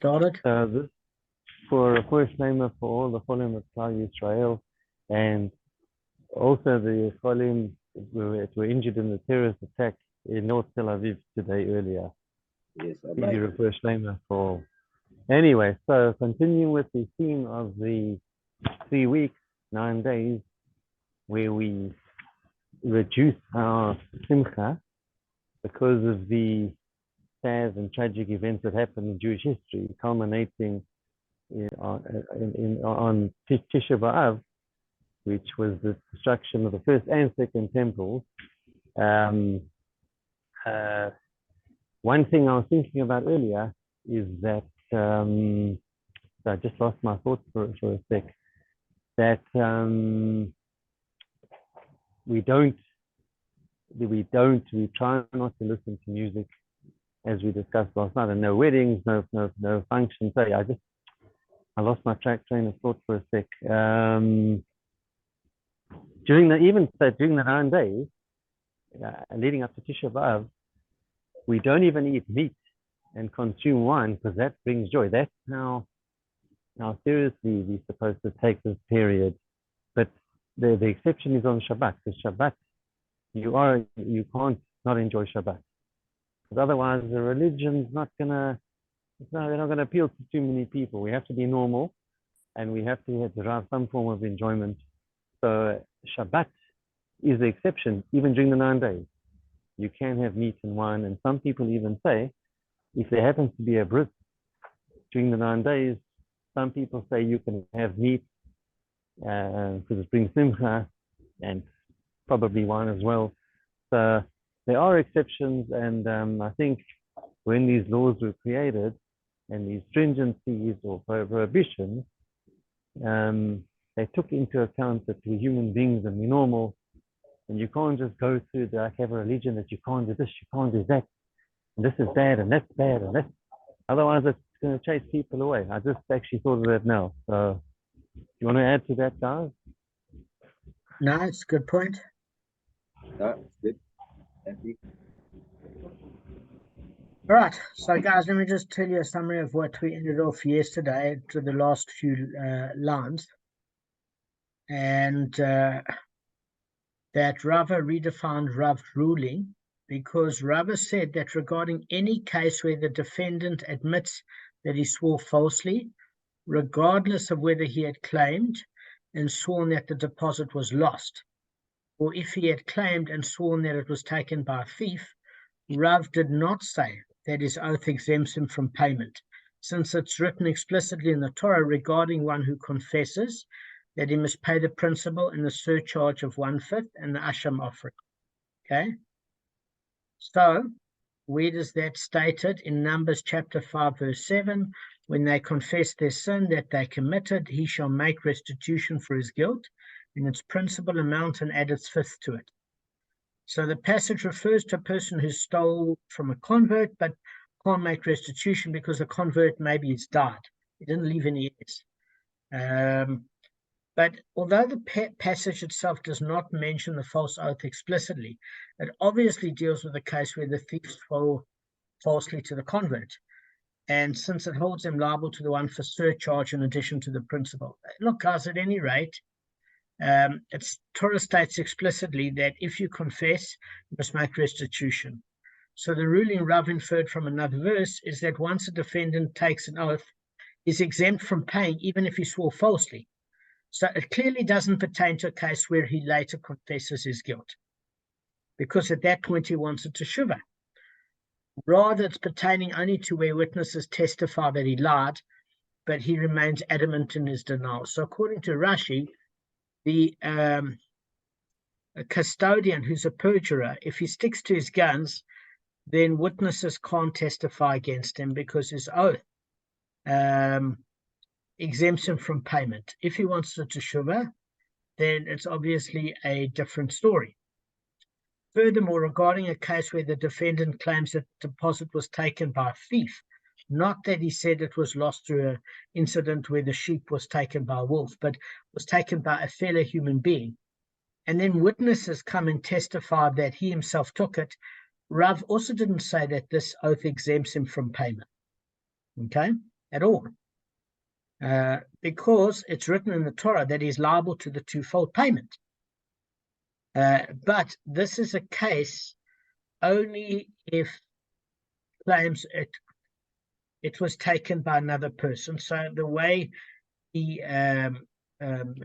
started. This for a first namer for all the Cholim of Klal Yisrael, and also the Cholim who were injured in the terrorist attack in North Tel Aviv today earlier. Yes, You're a first namer for. Anyway, so continuing with the theme of the 3 weeks, 9 days, where we reduce our simcha because of the sad and tragic events that happened in Jewish history, culminating on Tisha B'Av, which was the destruction of the first and second temples. One thing I was thinking about earlier is that, so I just lost my thoughts for a sec, that we try not to listen to music, as we discussed last night, and no weddings, no functions. So I lost my train of thought for a sec. During the 9 days leading up to Tisha B'Av, we don't even eat meat and consume wine because that brings joy. That's how seriously we're supposed to take this period. But the exception is on Shabbat. Because Shabbat, you can't not enjoy Shabbat. Because otherwise the religion's they're not gonna appeal to too many people. We have to be normal, and we have to derive some form of enjoyment. So Shabbat is the exception, even during the 9 days. You can have meat and wine, and some people even say, if there happens to be a bris during the 9 days, some people say you can have meat because it brings simcha, and probably wine as well. So there are exceptions, and I think when these laws were created and these stringencies or prohibitions, they took into account that we're human beings and we're normal, and you can't just go through have a religion that you can't do this, you can't do that, and this is bad and that's bad and that's, otherwise it's going to chase people away. I just actually thought of that now. So do you want to add to that, guys? No, it's a good point. No, it's good. Thank you. All right, so guys, let me just tell you a summary of what we ended off yesterday to the last few lines. And that Rava redefined Rav's ruling, because Rava said that regarding any case where the defendant admits that he swore falsely, regardless of whether he had claimed and sworn that the deposit was lost, or if he had claimed and sworn that it was taken by a thief, Rav did not say that his oath exempts him from payment, since it's written explicitly in the Torah regarding one who confesses that he must pay the principal and the surcharge of 1/5 and the asham offering. Okay? So, where does that stated? In Numbers chapter 5, verse 7, when they confess their sin that they committed, he shall make restitution for his guilt in its principal amount and add its fifth to it. So the passage refers to a person who stole from a convert but can't make restitution because the convert maybe has died. He didn't leave any heirs. But although the passage itself does not mention the false oath explicitly, it obviously deals with a case where the thief swore falsely to the convert. And since it holds him liable to the one for surcharge in addition to the principal. Look, guys, at any rate, Torah states explicitly that if you confess, you must make restitution. So the ruling Rav inferred from another verse is that once a defendant takes an oath, he's exempt from paying even if he swore falsely. So it clearly doesn't pertain to a case where he later confesses his guilt, because at that point he wants a teshuvah. Rather, it's pertaining only to where witnesses testify that he lied, but he remains adamant in his denial. So according to Rashi, the a custodian who's a perjurer, if he sticks to his guns, then witnesses can't testify against him because his oath exempts him from payment. If he wants to teshuvah, then it's obviously a different story. Furthermore, regarding a case where the defendant claims that the deposit was taken by a thief, not that he said it was lost through an incident where the sheep was taken by a wolf, but was taken by a fellow human being, and then witnesses come and testify that he himself took it, Rav also didn't say that this oath exempts him from payment. Okay? at all, because it's written in the Torah that he's liable to the twofold payment. But this is a case only if claims it was taken by another person. So the way he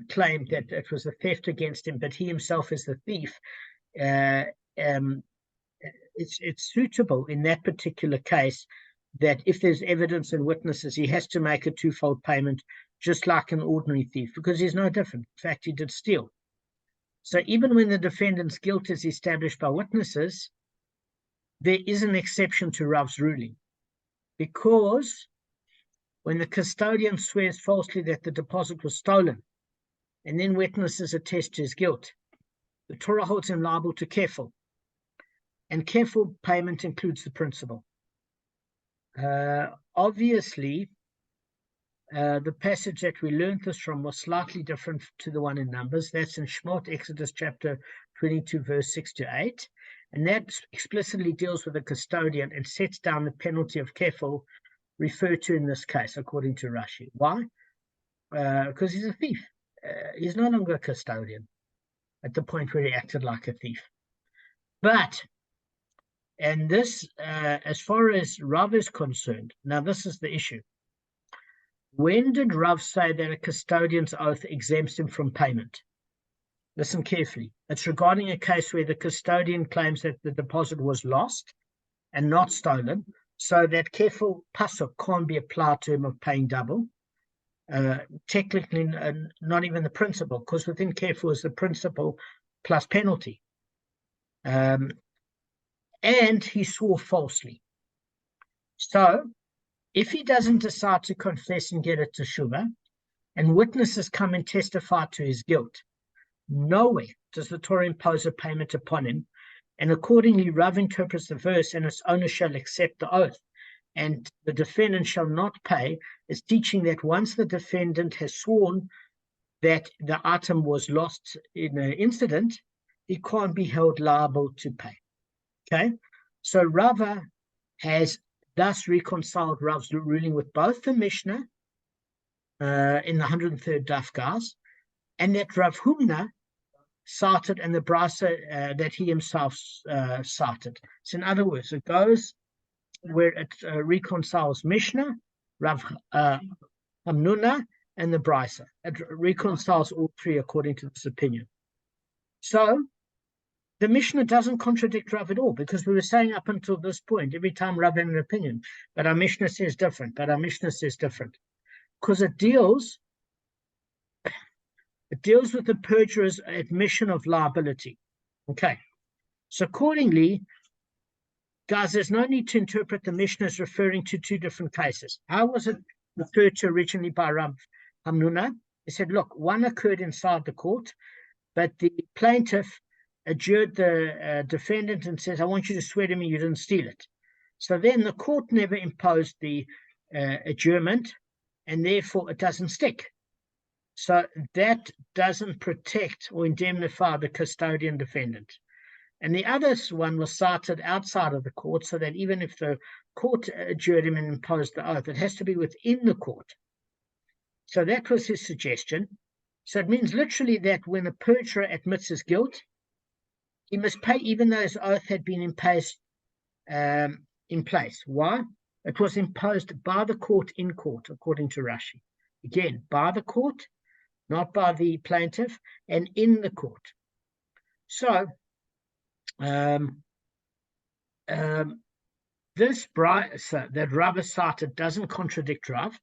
claimed that it was a theft against him, but he himself is the thief, it's suitable in that particular case that if there's evidence and witnesses, he has to make a twofold payment, just like an ordinary thief, because he's no different. In fact, he did steal. So even when the defendant's guilt is established by witnesses, there is an exception to Rav's ruling, because when the custodian swears falsely that the deposit was stolen, and then witnesses attest to his guilt, the Torah holds him liable to kefil, and kefil payment includes the principal. Obviously, the passage that we learned this from was slightly different to the one in Numbers. That's in Shemot, Exodus chapter 22, verse 6 to 8. And that explicitly deals with the custodian and sets down the penalty of kefil referred to in this case, according to Rashi. Why? Because he's a thief. He's no longer a custodian at the point where he acted like a thief. But, and this, as far as Rav is concerned, now this is the issue. When did Rav say that a custodian's oath exempts him from payment? Listen carefully. It's regarding a case where the custodian claims that the deposit was lost and not stolen, so that kefil pasuk can't be applied to him of paying double. Technically, not even the principal, because within kefil is the principal plus penalty. And he swore falsely. So, if he doesn't decide to confess and get a teshuvah, and witnesses come and testify to his guilt, nowhere does the Torah impose a payment upon him, and accordingly Rav interprets the verse, and its owner shall accept the oath, and the defendant shall not pay, is teaching that once the defendant has sworn that the item was lost in an incident, he can't be held liable to pay. Okay, so Rava has thus reconciled Rav's ruling with both the Mishnah in the 103rd Daf guys, and that Rav Huna cited and the brisa that he himself cited. So in other words, it goes where it reconciles Mishnah, Rav Hamnuna, and the brisa. It reconciles all three according to this opinion. So the Mishnah doesn't contradict Rav at all, because we were saying up until this point, every time Rav had an opinion, but our Mishnah says different, but our Mishnah says different. Because it deals with the perjurer's admission of liability. Okay. So accordingly, guys, there's no need to interpret the Mishnah as referring to two different cases. How was it referred to originally by Rav Hamnuna? He said, look, one occurred inside the court, but the plaintiff adjured the defendant and says, I want you to swear to me you didn't steal it. So then the court never imposed the adjournment, and therefore it doesn't stick. So that doesn't protect or indemnify the custodian defendant. And the other one was cited outside of the court, so that even if the court adjured him and imposed the oath, it has to be within the court. So that was his suggestion. So it means literally that when a perjurer admits his guilt, he must pay even though his oath had been imposed in place. Why? It was imposed by the court in court, according to Rashi. Again, by the court, not by the plaintiff, and in the court. So, this brisa that Rav cited doesn't contradict Rav,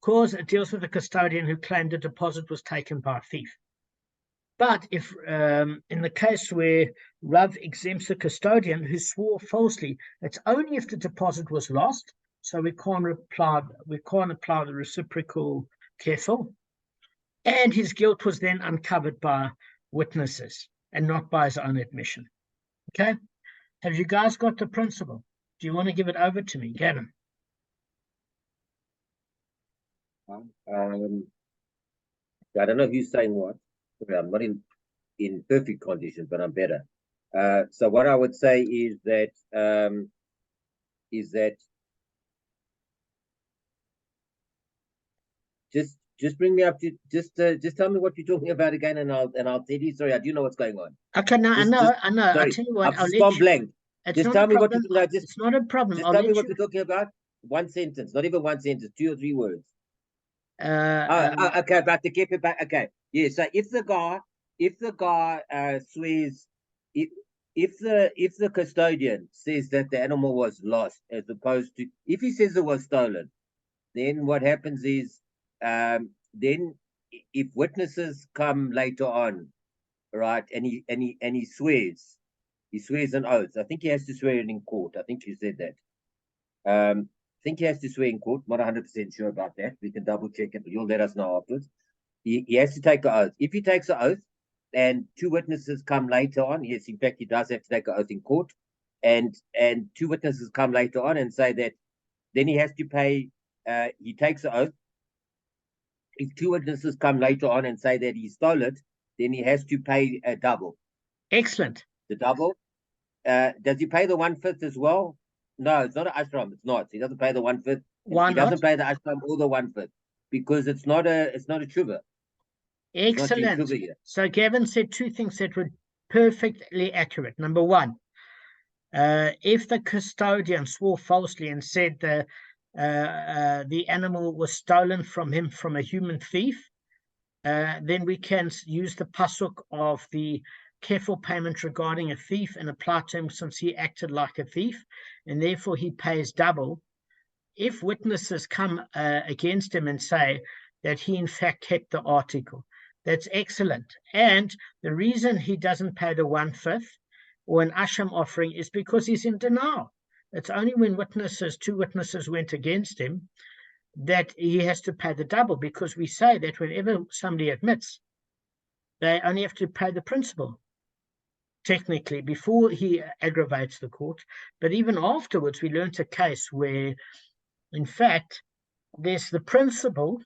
because it deals with a custodian who claimed a deposit was taken by a thief. But if in the case where Rav exempts a custodian who swore falsely, it's only if the deposit was lost, so we can't apply the reciprocal kefil, and his guilt was then uncovered by witnesses and not by his own admission. Okay? Have you guys got the principle? Do you want to give it over to me, Gavin? I don't know if you're saying what. I'm not in perfect condition, but I'm better. So what I would say is that just bring me up to just tell me what you're talking about again, and I'll tell you. Sorry, I do know what's going on. Okay, now I know. I'll Sorry, tell you what. I've I'll just let gone you. blank. It's Just not tell a me what problem. you're talking about. It's not a problem. Just I'll tell me let what you. we're talking about. One sentence, not even one sentence, 2 or 3 words. Uh, Okay, about the keep it back. Okay, yeah. So if the guy swears, if the custodian says that the animal was lost, as opposed to if he says it was stolen, then what happens is, then if witnesses come later on, right, and he swears an oath. I think he has to swear it in court. I think you said that. I think he has to swear in court. Not 100% sure about that. We can double check it, but you'll let us know afterwards. He has to take an oath. If he takes an oath and 2 witnesses come later on, yes, in fact, he does have to take an oath in court, and 2 witnesses come later on and say that, then he has to pay. He takes an oath. If 2 witnesses come later on and say that he stole it, then he has to pay a double. excellent. The double. Does he pay the 1/5 as well? No, it's not an ashram. It's not. He doesn't pay the 1/5. Why He not? doesn't pay the ashram or the 1/5 because it's not a tshuva. Excellent. So Gavin said 2 things that were perfectly accurate. Number 1, if the custodian swore falsely and said the animal was stolen from him from a human thief, then we can use the pasuk of the careful payment regarding a thief and apply to him since he acted like a thief, and therefore he pays double. If witnesses come against him and say that he in fact kept the article, that's excellent. And the reason he doesn't pay the 1/5 or an asham offering is because he's in denial. It's only when 2 witnesses went against him that he has to pay the double, because we say that whenever somebody admits, they only have to pay the principal, technically, before he aggravates the court. But even afterwards, we learned a case where, in fact, there's the principal,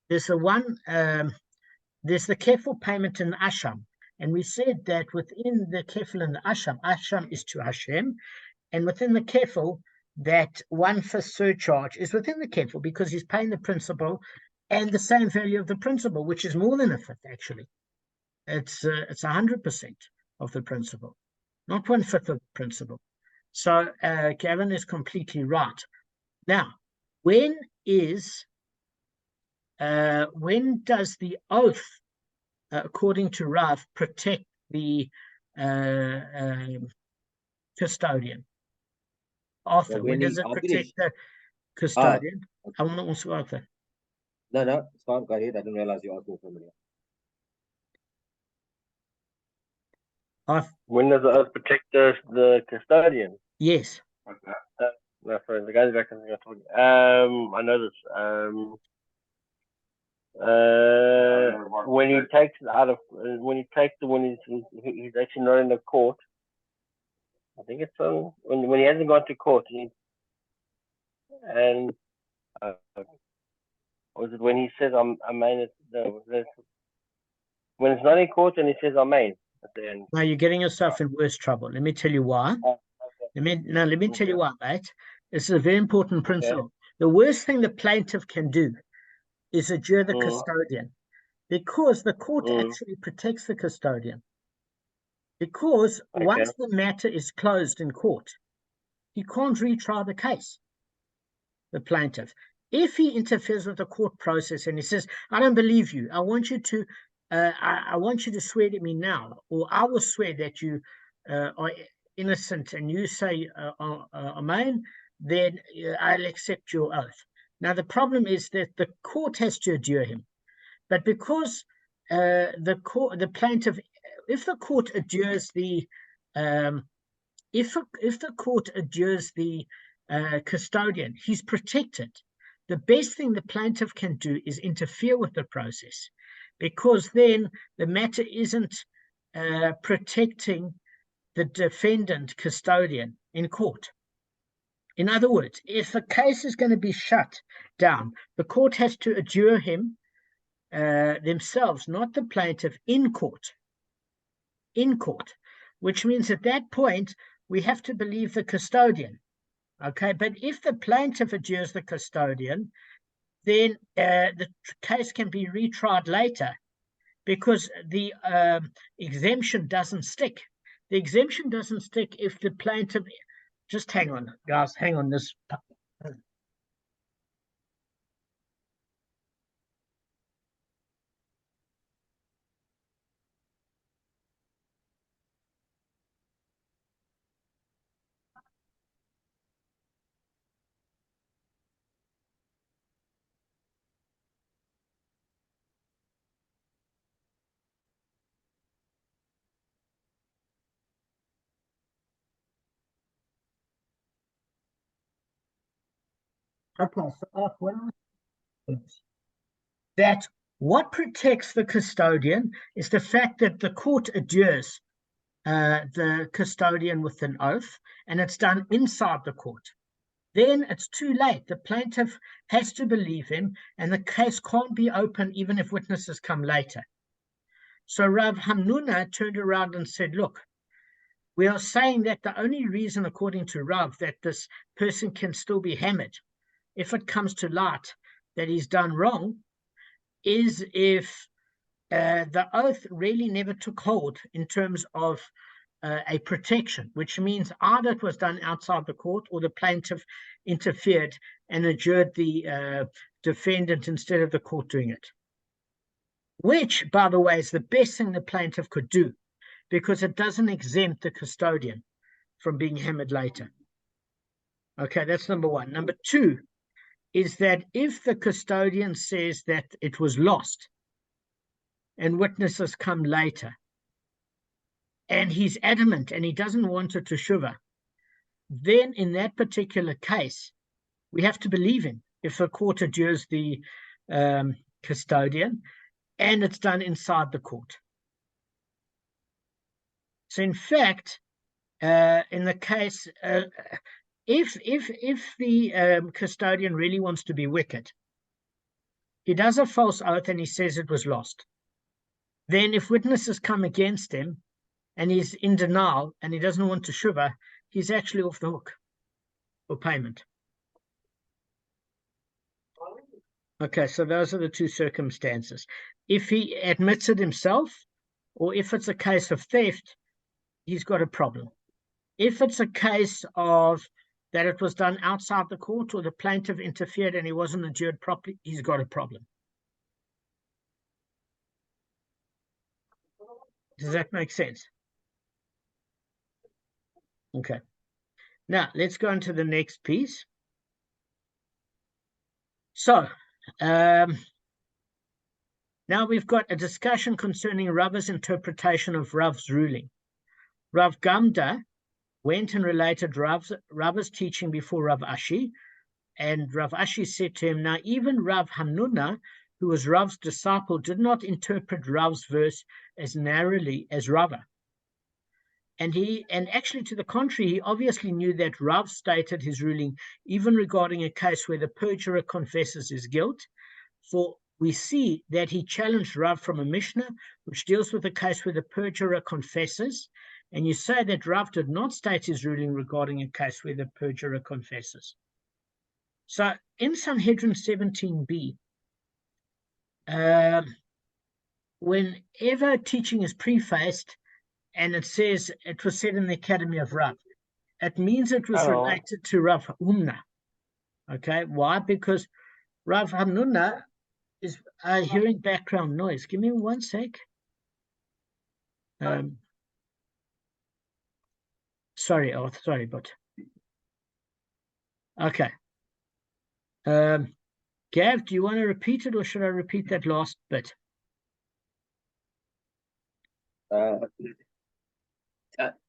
there's the careful payment in asham. And we said that within the kefil and the asham is to Hashem, and within the kefil, that 1/5 surcharge is within the kefil because he's paying the principal and the same value of the principal, which is more than 1/5 actually. It's 100% of the principal, not 1/5 of the principal. So Gavin is completely right. Now, when does the oath, according to Rav, protect the custodian? Arthur, when does it protect the custodian? I want to also Arthur. No, it's fine. Go ahead. I didn't realize you asked me for a minute. When does the oath protect the custodian? Yes. Okay. No, sorry, the guys back. I know this. When he takes it out of, when he's actually not in the court. I think it's when he hasn't gone to court, and was it when he says Amen? When it's not in court and he says Amen at the end. Now you're getting yourself in worse trouble. Let me tell you why. Let me tell you why, mate. This is a very important principle. The worst thing the plaintiff can do is adjure the custodian, because the court actually protects the custodian. Because once the matter is closed in court, he can't retry the case, the plaintiff. If he interferes with the court process and he says, I don't believe you, I want you to swear to me now, or I will swear that you are innocent, and you say Amen, then I'll accept your oath. Now the problem is that the court has to adjure him, but because the plaintiff, if the court adjures the custodian, he's protected. The best thing the plaintiff can do is interfere with the process, because then the matter isn't protecting the defendant custodian in court. In other words, if a case is going to be shut down, the court has to adjure him themselves, not the plaintiff, in court, which means at that point we have to believe the custodian. Okay, but if the plaintiff adjures the custodian, then the case can be retried later because the exemption doesn't stick. The exemption doesn't stick if the plaintiff, just hang on, guys, hang on this. Okay, so that what protects the custodian is the fact that the court adjures the custodian with an oath, and it's done inside the court. Then it's too late. The plaintiff has to believe him, and the case can't be open even if witnesses come later. So Rav Hamnuna turned around and said, look, we are saying that the only reason, according to Rav, that this person can still be hammered, if it comes to light that he's done wrong, is if the oath really never took hold in terms of a protection, which means either it was done outside the court or the plaintiff interfered and adjured the defendant instead of the court doing it. Which, by the way, is the best thing the plaintiff could do because it doesn't exempt the custodian from being hammered later. Okay, that's number one. Number two is that if the custodian says that it was lost and witnesses come later, and he's adamant and he doesn't want it to teshuva, then in that particular case, we have to believe him if the court adjures the custodian and it's done inside the court. So in fact, in the case, if the custodian really wants to be wicked, he does a false oath and he says it was lost. Then if witnesses come against him, and he's in denial and he doesn't want to teshuva, he's actually off the hook for payment. Okay, so those are the two circumstances. If he admits it himself, or if it's a case of theft, he's got a problem. If it's a case of that it was done outside the court or the plaintiff interfered and he wasn't adjured properly, he's got a problem. Does that make sense? Okay. Now, let's go into the next piece. So, now we've got a discussion concerning Rav's interpretation of Rav's ruling. Rav Gamda went and related Rav's teaching before Rav Ashi, and Rav Ashi said to him, now even Rav Hamnuna, who was Rav's disciple, did not interpret Rav's verse as narrowly as Rava. And actually, to the contrary, he obviously knew that Rav stated his ruling even regarding a case where the perjurer confesses his guilt. For we see that he challenged Rav from a Mishnah, which deals with a case where the perjurer confesses. And you say that Rav did not state his ruling regarding a case where the perjurer confesses. So in Sanhedrin 17b, whenever teaching is prefaced, and it says it was said in the Academy of Rav, it means it was related to Rav Umna. Okay, why? Because Rav Hamnuna is hearing background noise. Give me one sec. Sorry, but okay. Gav, do you want to repeat it, or should I repeat that last bit?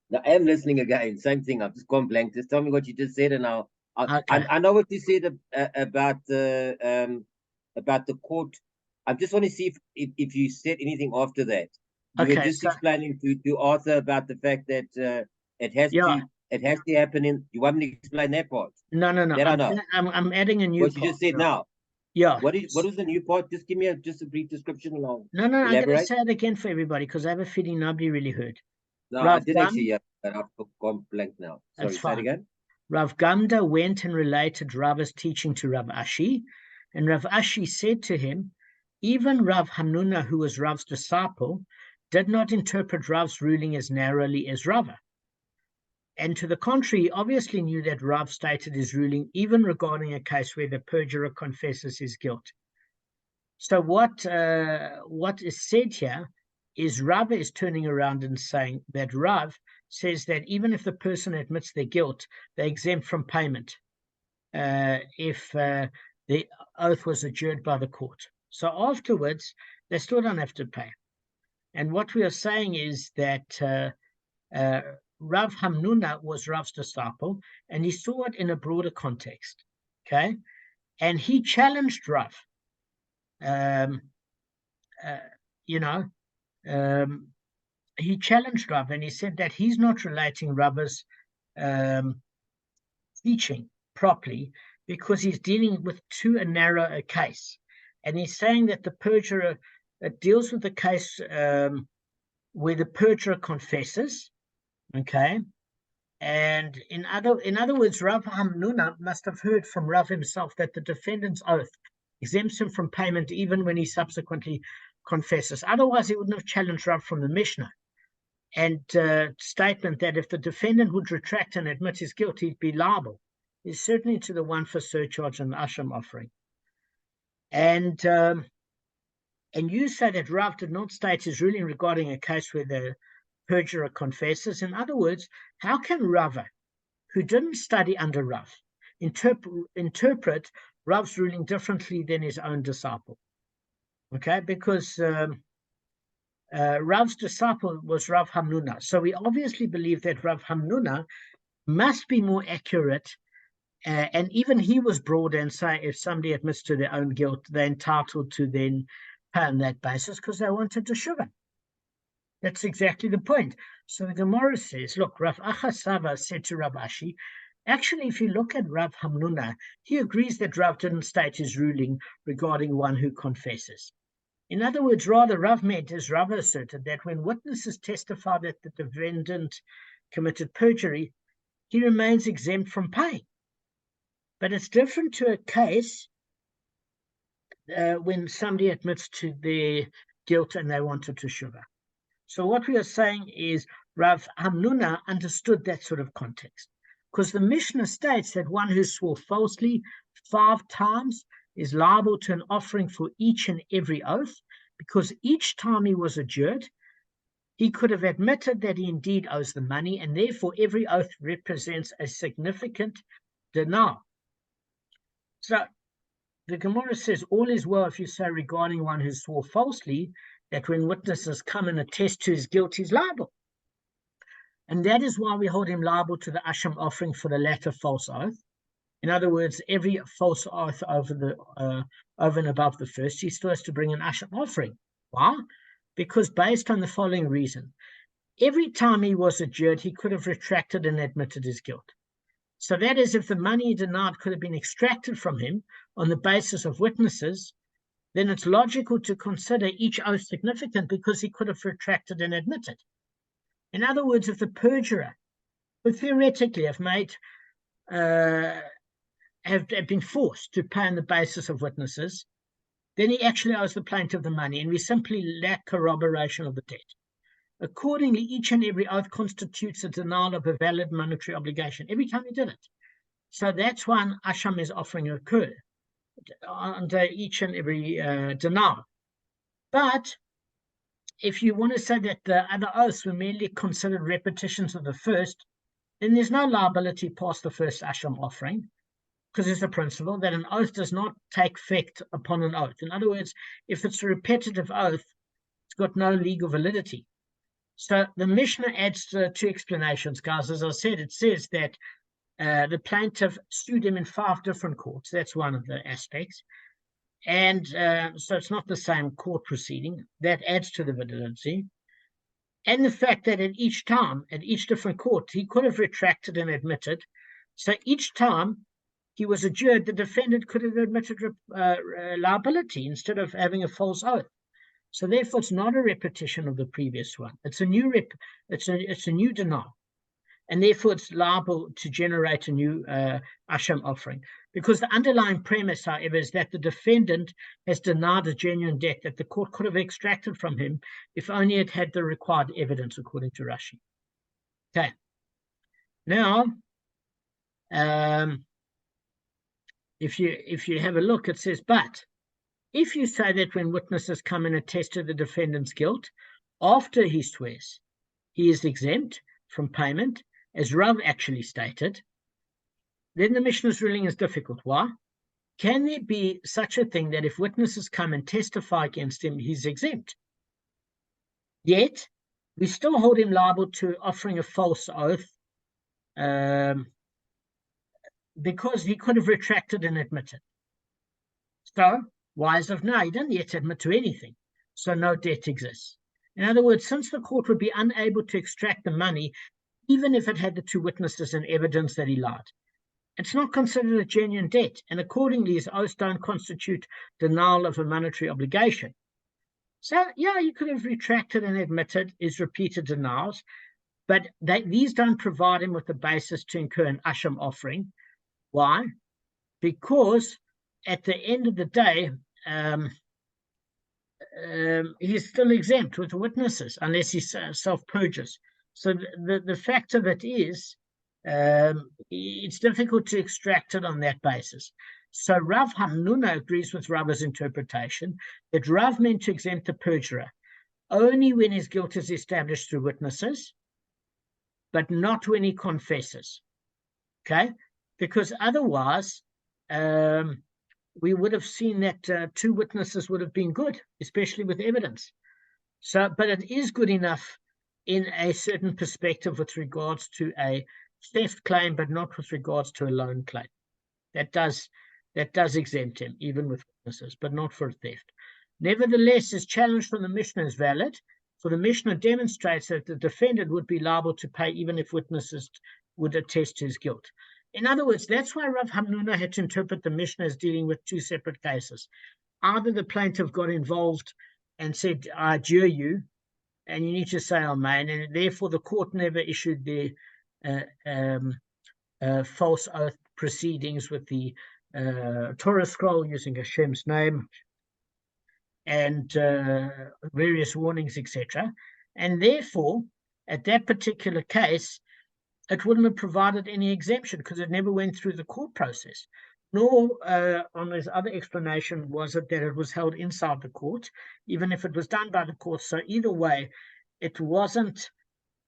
I am listening again. Same thing. I've just gone blank. Just tell me what you just said, and I know what you said about the court. I just want to see if you said anything after that. You were just explaining to Arthur about the fact that it has to happen in. You want me to explain that part? No. I'm adding a new part. What you just said now. Yeah. What is the new part? Just give me just a brief description along. No. I'm going to say it again for everybody because I have a feeling nobody really heard. No, I did actually hear, but I've gone blank now. Sorry, say it again. Rav Gamda went and related Rav's teaching to Rav Ashi, And Rav Ashi said to him, even Rav Hamnuna, who was Rav's disciple, did not interpret Rav's ruling as narrowly as Rava. And to the contrary, he obviously knew that Rav stated his ruling even regarding a case where the perjurer confesses his guilt. So what is said here is Rav is turning around and saying that Rav says that even if the person admits their guilt, they're exempt from payment if the oath was adjured by the court. So afterwards, they still don't have to pay. And what we are saying is that Rav Hamnuna was Rav's disciple, and he saw it in a broader context, okay? And he challenged Rav, he challenged Rav, and he said that he's not relating Rav's teaching properly because he's dealing with too narrow a case. And he's saying that the perjurer deals with the case where the perjurer confesses, okay? And in other words, Rav Hamnuna must have heard from Rav himself that the defendant's oath exempts him from payment even when he subsequently confesses. Otherwise, he wouldn't have challenged Rav from the Mishnah and statement that if the defendant would retract and admit his guilt, he'd be liable. Is certainly to the one for surcharge and asham offering. And you say that Rav did not state his ruling regarding a case where the perjurer confesses. In other words, how can Rava, who didn't study under Rav, interpret Rav's ruling differently than his own disciple? Okay, because Rav's disciple was Rav Hamnuna. So we obviously believe that Rav Hamnuna must be more accurate, and even he was broad and say if somebody admits to their own guilt, they're entitled to then pay on that basis because they wanted to sugar. That's exactly the point. So the Gemara says, look, Rav Achasava said to Rav Ashi, actually, if you look at Rav Hamnuna, he agrees that Rav didn't state his ruling regarding one who confesses. In other words, rather, Rav meant, as Rav asserted, that when witnesses testify that the defendant committed perjury, he remains exempt from paying. But it's different to a case when somebody admits to their guilt and they wanted to sugar. So what we are saying is Rav Hamnuna understood that sort of context, because the Mishnah states that one who swore falsely 5 times is liable to an offering for each and every oath, because each time he was adjured, he could have admitted that he indeed owes the money, and therefore every oath represents a significant denial. So the Gemara says, all is well if you say regarding one who swore falsely that when witnesses come and attest to his guilt, he's liable. And that is why we hold him liable to the asham offering for the latter false oath. In other words, every false oath over and above the first, he still has to bring an asham offering. Why? Because based on the following reason, every time he was adjured, he could have retracted and admitted his guilt. So that is, if the money he denied could have been extracted from him on the basis of witnesses, then it's logical to consider each oath significant because he could have retracted and admitted. In other words, if the perjurer would theoretically have been forced to pay on the basis of witnesses, then he actually owes the plaintiff the money, and we simply lack corroboration of the debt. Accordingly, each and every oath constitutes a denial of a valid monetary obligation every time he did it. So that's why an asham is offering occur under each and every denial. But if you want to say that the other oaths were merely considered repetitions of the first, then there's no liability past the first asham offering, because there's a principle that an oath does not take effect upon an oath. In other words, if it's a repetitive oath, it's got no legal validity. So the Mishnah adds 2 explanations, guys. As I said, it says that the plaintiff sued him in 5 different courts. That's one of the aspects. And so it's not the same court proceeding. That adds to the validity. And the fact that at each time, at each different court, he could have retracted and admitted. So each time he was adjured, the defendant could have admitted liability instead of having a false oath. So therefore, it's not a repetition of the previous one. It's a new it's a new denial. and therefore it's liable to generate a new asham offering. Because the underlying premise, however, is that the defendant has denied a genuine debt that the court could have extracted from him if only it had the required evidence, according to Rashi. Okay. Now, if you have a look, it says, but if you say that when witnesses come and attest to the defendant's guilt, after he swears, he is exempt from payment, as Rav actually stated, then the Mishnah's ruling is difficult. Why? Can there be such a thing that if witnesses come and testify against him, he's exempt? Yet, we still hold him liable to offering a false oath, because he could have retracted and admitted. So, wise of no, he didn't yet admit to anything, so no debt exists. In other words, since the court would be unable to extract the money, even if it had the two witnesses and evidence that he lied, it's not considered a genuine debt, and accordingly his oaths don't constitute denial of a monetary obligation. So, yeah, you could have retracted and admitted his repeated denials, but these don't provide him with the basis to incur an asham offering. Why? Because at the end of the day, he's still exempt with the witnesses unless he self-perjures. So the fact of it is, it's difficult to extract it on that basis. So Rav Hamnuna agrees with Rav's interpretation that Rav meant to exempt the perjurer only when his guilt is established through witnesses, but not when he confesses. Okay? Because otherwise, we would have seen that two witnesses would have been good, especially with evidence. So, but it is good enough in a certain perspective with regards to a theft claim, but not with regards to a loan claim. That does exempt him, even with witnesses, but not for theft. Nevertheless, his challenge from the Mishnah is valid, for the Mishnah demonstrates that the defendant would be liable to pay even if witnesses would attest to his guilt. In other words, that's why Rav Hamnuna had to interpret the Mishnah as dealing with two separate cases. Either the plaintiff got involved and said, I adjure you, and you need to say amen, and therefore the court never issued the false oath proceedings with the Torah scroll using Hashem's name and various warnings, etc. And therefore, at that particular case, it wouldn't have provided any exemption because it never went through the court process. Nor, on his other explanation, was it that it was held inside the court, even if it was done by the court. So either way, it wasn't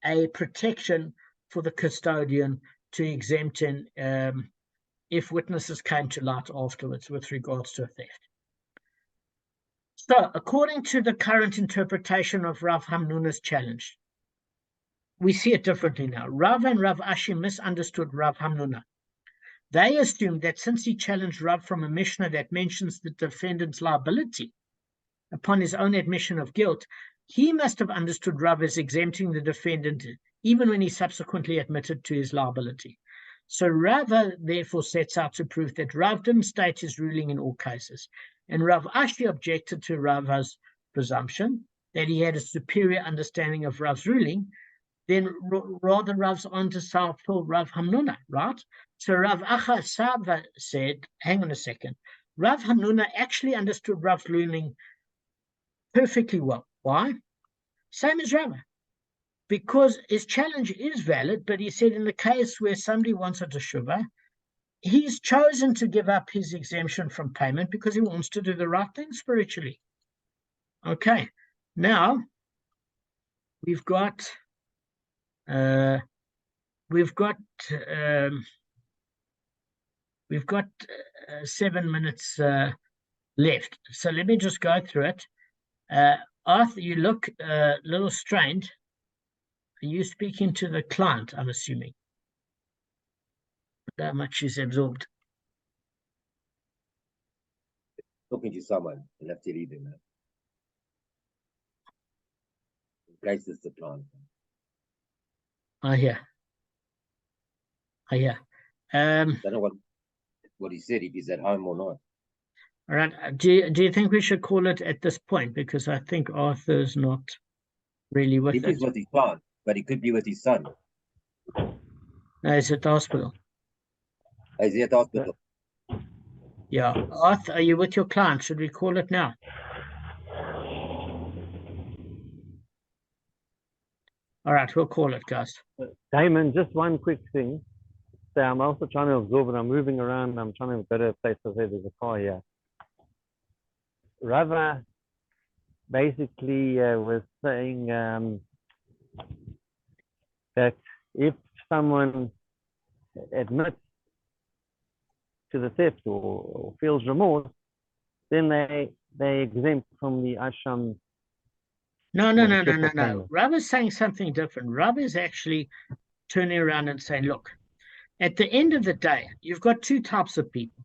a protection for the custodian to exempt him if witnesses came to light afterwards with regards to a theft. So, according to the current interpretation of Rav Hamnuna's challenge, we see it differently now. Rav and Rav Ashi misunderstood Rav Hamnuna. They assumed that since he challenged Rav from a Mishnah that mentions the defendant's liability upon his own admission of guilt, he must have understood Rav as exempting the defendant even when he subsequently admitted to his liability. So Rava therefore sets out to prove that Rav didn't state his ruling in all cases, and Rav Ashi objected to Rava's presumption that he had a superior understanding of Rav's ruling, then rather Rav's answer fulfilled Rav Hamnuna, right? So Rav Acha Sava said, hang on a second, Rav Hamnuna actually understood Rav's ruling perfectly well. Why? Same as Rava. Because his challenge is valid, but he said in the case where somebody wants a teshuva, he's chosen to give up his exemption from payment because he wants to do the right thing spiritually. Okay, now we've got 7 minutes left. So let me just go through it. Arthur, you look a little strained. Are you speaking to the client, I'm assuming? How much is absorbed? Talking to someone. You'll have to read him. In case it's the client. I hear. I don't know what he said, if he's at home or not. All right. Do you think we should call it at this point? Because I think Arthur's not really with If it. he's with his son, but he could be with his son. No, he's at the hospital. Is he at the hospital? Yeah. Arthur, are you with your client? Should we call it now? All right, we'll call it, guys. Damon, just one quick thing. So I'm also trying to absorb it. I'm moving around. I'm trying to go to a place to say there's a car here. Rava basically was saying that if someone admits to the theft or feels remorse, then they exempt from the asham. No. triple payment. Rab is saying something different. Rab is actually turning around and saying, look, at the end of the day, you've got two types of people.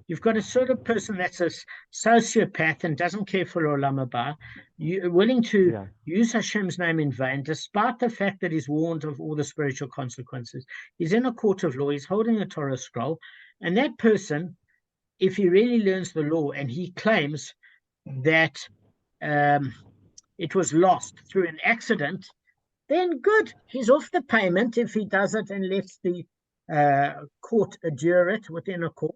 You've got a sort of person that's a sociopath and doesn't care for Olam Haba. You're willing to use Hashem's name in vain, despite the fact that he's warned of all the spiritual consequences. He's in a court of law. He's holding a Torah scroll. And that person, if he really learns the law and he claims that it was lost through an accident, then good. He's off the payment if he does it and lets the court adjure it within a court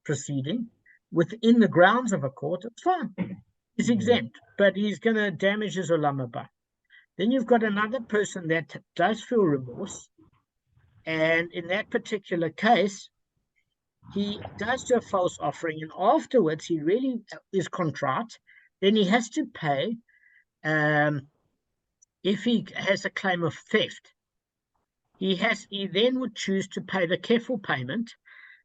proceeding, within the grounds of a court. It's fine. He's exempt, but he's going to damage his Olam Haba. Then you've got another person that does feel remorse, and in that particular case, he does do a false offering, and afterwards he really is contrite. Then he has to pay. If he has a claim of theft, he then would choose to pay the kefil payment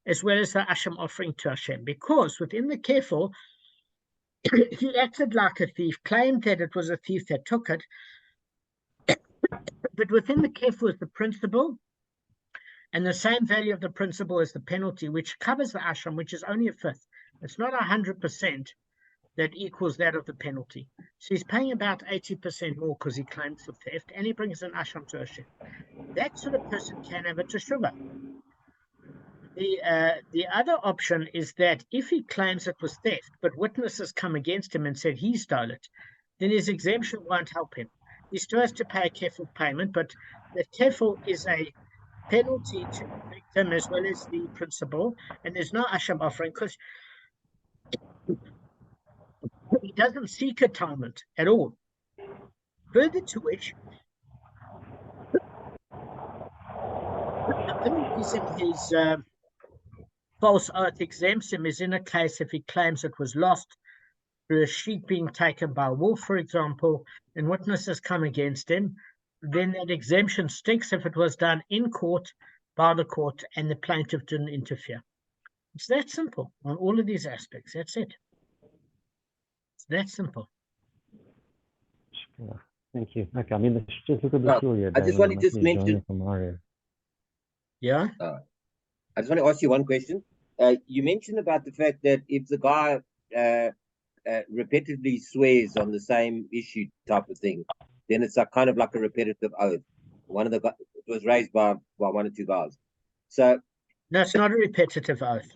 as well as the asham offering to Hashem, because within the kefil, he acted like a thief, claimed that it was a thief that took it, but within the kefil is the principle, and the same value of the principle as the penalty, which covers the asham, which is only a fifth. It's not 100% that equals that of the penalty. So he's paying about 80% more because he claims the theft, and he brings an asham to Hashem. That sort of person can have a teshuvah. The other option is that if he claims it was theft, but witnesses come against him and said he stole it, then his exemption won't help him. He still has to pay a kefil payment, but the kefil is a penalty to the victim as well as the principal, and there's no asham offering because he doesn't seek atonement at all. Further to which, the only reason his false oath exempts him is in a case if he claims it was lost through a sheep being taken by a wolf, for example, and witnesses come against him, then that exemption sticks if it was done in court, by the court, and the plaintiff didn't interfere. It's that simple on all of these aspects. That's it. It's that simple. Thank you. Okay, I mean, just look at the story here. I just want to just mention. Yeah. I just want to ask you one question. You mentioned about the fact that if the guy repetitively swears on the same issue type of thing, then it's kind of like a repetitive oath. It was raised by one or two guys. So no, it's not a repetitive oath,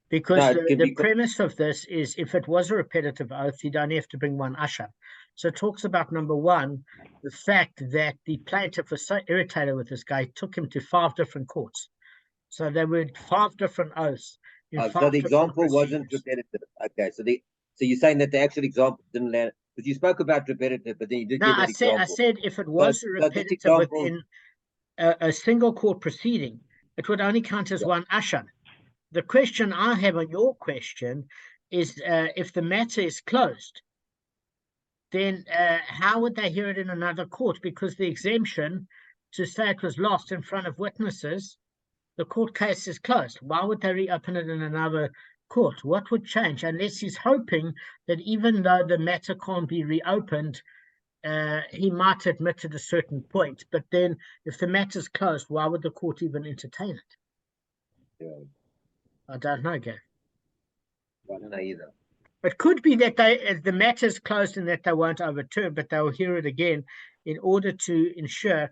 because the premise of this is if it was a repetitive oath, you'd only have to bring one asham. So it talks about, number one, the fact that the plaintiff was so irritated with this guy, it took him to 5 different courts. So there were 5 different oaths. So the example wasn't repetitive. Okay, so you're saying that the actual example didn't land, because you spoke about repetitive, but then you did give an example. I said if it was repetitive within a single court proceeding, it would only count as one asham. The question I have on your question is if the matter is closed, then how would they hear it in another court? Because the exemption to say it was lost in front of witnesses, the court case is closed. Why would they reopen it in another court? What would change? Unless he's hoping that even though the matter can't be reopened, he might admit at a certain point. But then if the matter's closed, why would the court even entertain it? Yeah. I don't know, Gav. I don't know either. It could be that the matter's closed and that they won't overturn, but they'll hear it again in order to ensure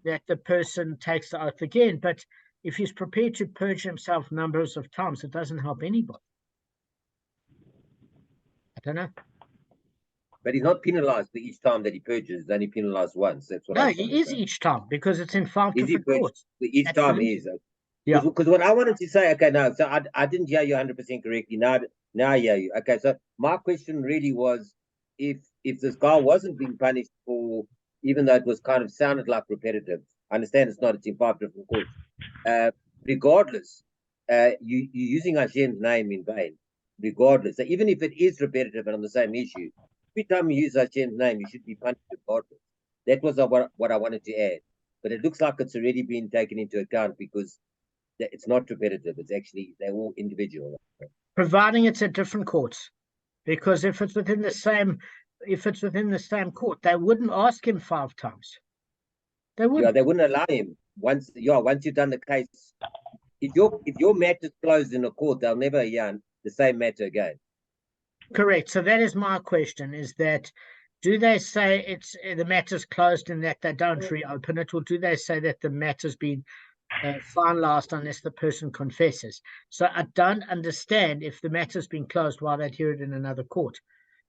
that the person takes the oath again. But if he's prepared to purge himself numbers of times, it doesn't help anybody. I don't know. But he's not penalized for each time that he purges. He's only penalized once. That's what No, I'm trying he to is say. each time because it's in 5 Is he different purged courts. for each time? He Absolutely. is. Yeah. Because what I wanted to say, okay, no, so I didn't hear you 100% correctly. Now I hear you. Okay, so my question really was, if this guy wasn't being punished for, even though it was kind of sounded like repetitive. I understand it's not. It's in 5 different courts. Regardless, you're using Hashem's name in vain. Regardless, so even if it is repetitive and on the same issue, every time you use Hashem's name, you should be punished regardless. That was what I wanted to add. But it looks like it's already been taken into account because it's not repetitive. It's actually, they're all individual. Providing it's at different courts. Because if it's within the same court, they wouldn't ask him 5 times. They Yeah, wouldn't. they wouldn't allow him once you've done the case. If your matter is closed in a court, they'll never hear the same matter again. Correct. So that is my question: is that do they say it's the matter's closed and that they don't reopen it, or do they say that the matter's been finalized unless the person confesses? So I don't understand if the matter's been closed while they hear it in another court.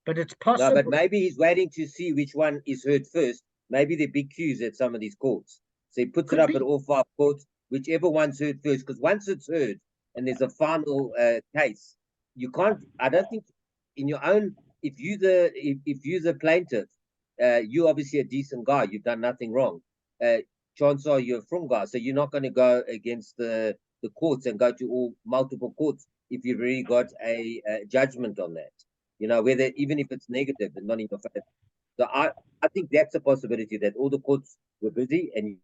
But it's No, possible. but maybe he's waiting to see which one is heard first. Maybe there are big queues at some of these courts. So he puts it up at all 5 courts, whichever one's heard first. Because once it's heard and there's a final case, you can't. I don't think in your own. If you're the plaintiff, you're obviously a decent guy. You've done nothing wrong. Chances are you're a from guy, so you're not going to go against the courts and go to all multiple courts if you've already got a judgment on that. Whether even if it's negative and not in your favor. So I think that's a possibility that all the courts were busy and